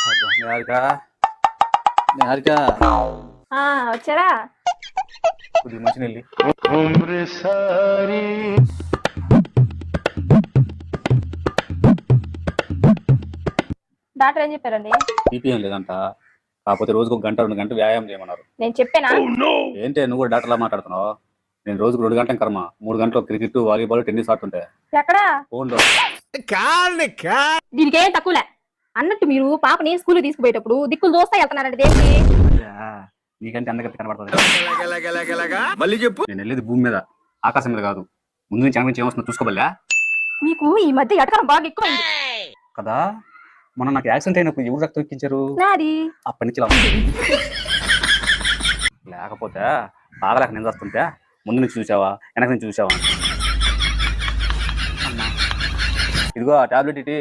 నిహారిక నిహారిక వచ్చారా? కొద్దిగా మంచి నెల్లి డాక్టర్ ఏం చెప్పారండి? బీపీ ఏం లేదంట, కాకపోతే రోజుకు 1-2 గంటలు వ్యాయామం చేయమన్నారు. నేను చెప్పానా? ఏంటి నువ్వు కూడా డాక్టర్లా మాట్లాడుతున్నావు? నేను రోజుకు 2 గంటల కర్మ, 3 గంటలు క్రికెట్, వాలీబాల్, టెన్నిస్ ఆడుతుంటే ఎక్కడా ఫోన్లో. దీనికి ఏం తక్కువలే అన్నట్టు మీరు పాపని స్కూల్ తీసుకుపోయేటప్పుడు దిక్కులు దోస్తా వెళ్తున్నారంటే దేనికి? నీకంటే అందరికీ కనబడుతుంది. మళ్ళీ చెప్పు. నేను వెళ్ళేది భూమి మీద, ఆకాశం మీద కాదు. ముందు నుంచి వెనక ఏమొస్తుందో చూసుకోబల్లా. మీకు ఈ మధ్య ఎటకరం బాగా ఎక్కువ కదా. మొన్న నాకు యాక్సిడెంట్ అయినప్పుడు ఎవరు రక్తం ఎక్కించారు? నాది. అప్పటి నుంచి ఇలా ఉంది. లేకపోతే బాగా నింద వస్తుంటే ముందు నుంచి చూసావా వెనక నుంచి చూసావా? ఇదిగో ఆ టాబ్లెట్ ఇటీ.